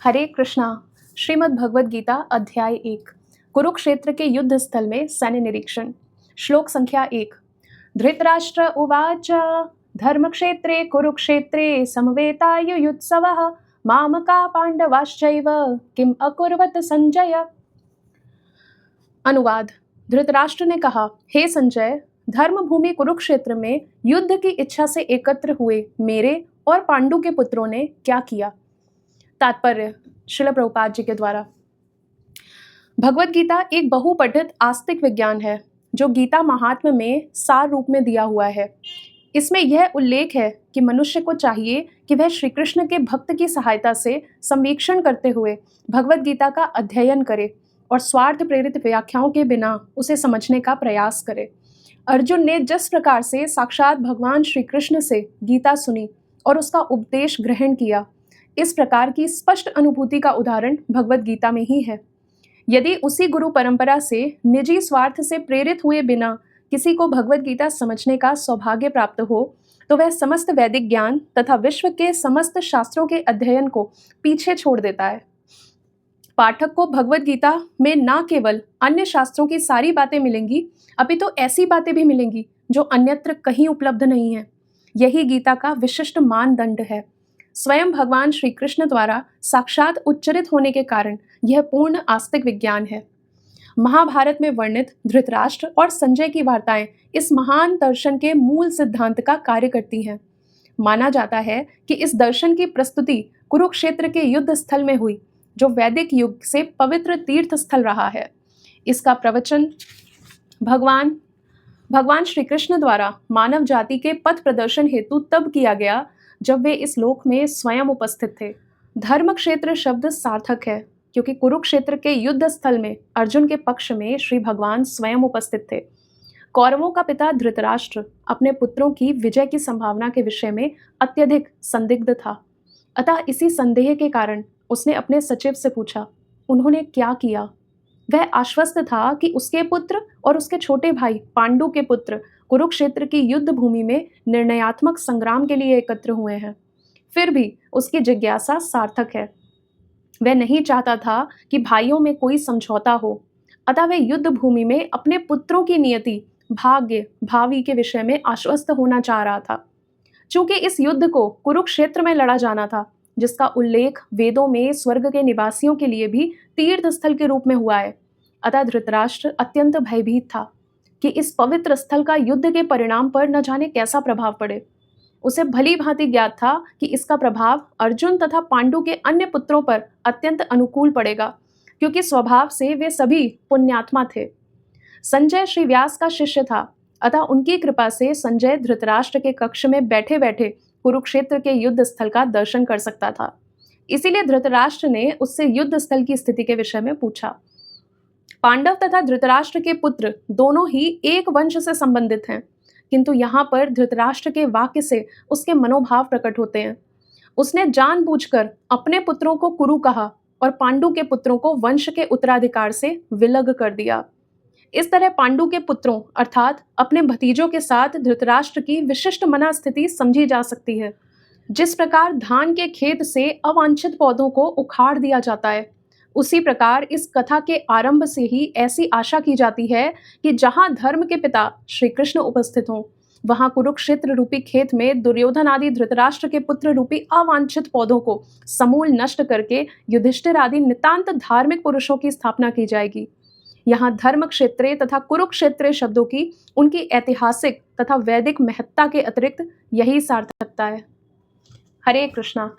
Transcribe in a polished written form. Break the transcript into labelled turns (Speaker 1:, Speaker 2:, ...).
Speaker 1: हरे कृष्णा। श्रीमद् भगवद गीता अध्याय 1 कुरुक्षेत्र के युद्ध स्थल में सैन्य निरीक्षण। श्लोक संख्या 1। धृतराष्ट्र उवाच धर्मक्षेत्रे कुरुक्षेत्रे समवेतायुयुत्सवः मामका पांडवाश्चैव किम अकुर्वत संजय। अनुवाद। धृतराष्ट्र ने कहा, हे संजय, धर्मभूमि कुरुक्षेत्र में युद्ध की इच्छा से एकत्र हुए मेरे और पांडु के पुत्रों ने क्या किया। तात्पर्य। श्रील प्रभुपाद जी के द्वारा। भगवद गीता एक बहुपठित आस्तिक विज्ञान है जो गीता महात्म्य में सार रूप में दिया हुआ है। इसमें यह उल्लेख है कि मनुष्य को चाहिए कि वह श्री कृष्ण के भक्त की सहायता से संवीक्षण करते हुए भगवद गीता का अध्ययन करे और स्वार्थ प्रेरित व्याख्याओं के बिना उसे समझने का प्रयास करे। अर्जुन ने जिस प्रकार से साक्षात भगवान श्री कृष्ण से गीता सुनी और उसका उपदेश ग्रहण किया, इस प्रकार की स्पष्ट अनुभूति का उदाहरण भगवद गीता में ही है। यदि उसी गुरु परंपरा से निजी स्वार्थ से प्रेरित हुए बिना किसी को भगवद गीता समझने का सौभाग्य प्राप्त हो, तो वह समस्त वैदिक ज्ञान तथा विश्व के समस्त शास्त्रों के अध्ययन को पीछे छोड़ देता है। पाठक को भगवद गीता में न केवल अन्य शास्त्रों की सारी बातें मिलेंगी, अपितु ऐसी बातें भी मिलेंगी जो अन्यत्र कहीं उपलब्ध नहीं है। यही गीता का विशिष्ट मानदंड है। स्वयं भगवान श्री कृष्ण द्वारा साक्षात उच्चरित होने के कारण यह पूर्ण आस्तिक विज्ञान है। महाभारत में वर्णित धृतराष्ट्र और संजय की वार्ताएं इस महान दर्शन के मूल सिद्धांत का कार्य करती हैं। माना जाता है कि इस दर्शन की प्रस्तुति कुरुक्षेत्र के युद्ध स्थल में हुई, जो वैदिक युग से पवित्र तीर्थ स्थल रहा है। इसका प्रवचन भगवान श्री कृष्ण द्वारा मानव जाति के पथ प्रदर्शन हेतु तब किया गया जब वे इस लोक में स्वयं उपस्थित थे। धर्म क्षेत्र शब्द सार्थक है क्योंकि कुरुक्षेत्र के युद्ध स्थल में अर्जुन के पक्ष में श्री भगवान स्वयं उपस्थित थे। कौरवों का पिता धृतराष्ट्र अपने पुत्रों की विजय की संभावना के विषय में अत्यधिक संदिग्ध था। अतः इसी संदेह के कारण उसने अपने सचिव से पूछा, उन्होंने क्या किया। वह आश्वस्त था कि उसके पुत्र और उसके छोटे भाई पांडु के पुत्र कुरुक्षेत्र की युद्ध भूमि में निर्णयात्मक संग्राम के लिए एकत्र हुए हैं। फिर भी उसकी जिज्ञासा सार्थक है। वह नहीं चाहता था कि भाइयों में कोई समझौता हो, अतः वह युद्ध भूमि में अपने पुत्रों की नियति, भाग्य, भावी के विषय में आश्वस्त होना चाह रहा था। चूंकि इस युद्ध को कुरुक्षेत्र में लड़ा जाना था, जिसका उल्लेख वेदों में स्वर्ग के निवासियों के लिए भी तीर्थ स्थल के रूप में हुआ है, अतः धृतराष्ट्र अत्यंत भयभीत था कि इस पवित्र स्थल का युद्ध के परिणाम पर न जाने कैसा प्रभाव पड़े। उसे भली भांति ज्ञात था कि इसका प्रभाव अर्जुन तथा पांडु के अन्य पुत्रों पर अत्यंत अनुकूल पड़ेगा, क्योंकि स्वभाव से वे सभी पुण्यात्मा थे। संजय श्री व्यास का शिष्य था, अतः उनकी कृपा से संजय धृतराष्ट्र के कक्ष में बैठे बैठे कुरुक्षेत्र के युद्ध स्थल का दर्शन कर सकता था। इसीलिए धृतराष्ट्र ने उससे युद्ध स्थल की स्थिति के विषय में पूछा। पांडव तथा धृतराष्ट्र के पुत्र दोनों ही एक वंश से संबंधित हैं, किंतु यहाँ पर धृतराष्ट्र के वाक्य से उसके मनोभाव प्रकट होते हैं। उसने जानबूझकर अपने पुत्रों को कुरु कहा और पांडु के पुत्रों को वंश के उत्तराधिकार से विलग कर दिया। इस तरह पांडु के पुत्रों अर्थात अपने भतीजों के साथ धृतराष्ट्र की विशिष्ट मनस्थिति समझी जा सकती है। जिस प्रकार धान के खेत से अवांछित पौधों को उखाड़ दिया जाता है, उसी प्रकार इस कथा के आरंभ से ही ऐसी आशा की जाती है कि जहां धर्म के पिता श्री कृष्ण उपस्थित हों, वहां कुरुक्षेत्र रूपी खेत में दुर्योधन आदि धृतराष्ट्र के पुत्र रूपी अवांछित पौधों को समूल नष्ट करके युधिष्ठिर आदि नितांत धार्मिक पुरुषों की स्थापना की जाएगी। यहाँ धर्म क्षेत्रे तथा कुरुक्षेत्रे शब्दों की उनकी ऐतिहासिक तथा वैदिक महत्ता के अतिरिक्त यही सार्थकता है। हरे कृष्णा।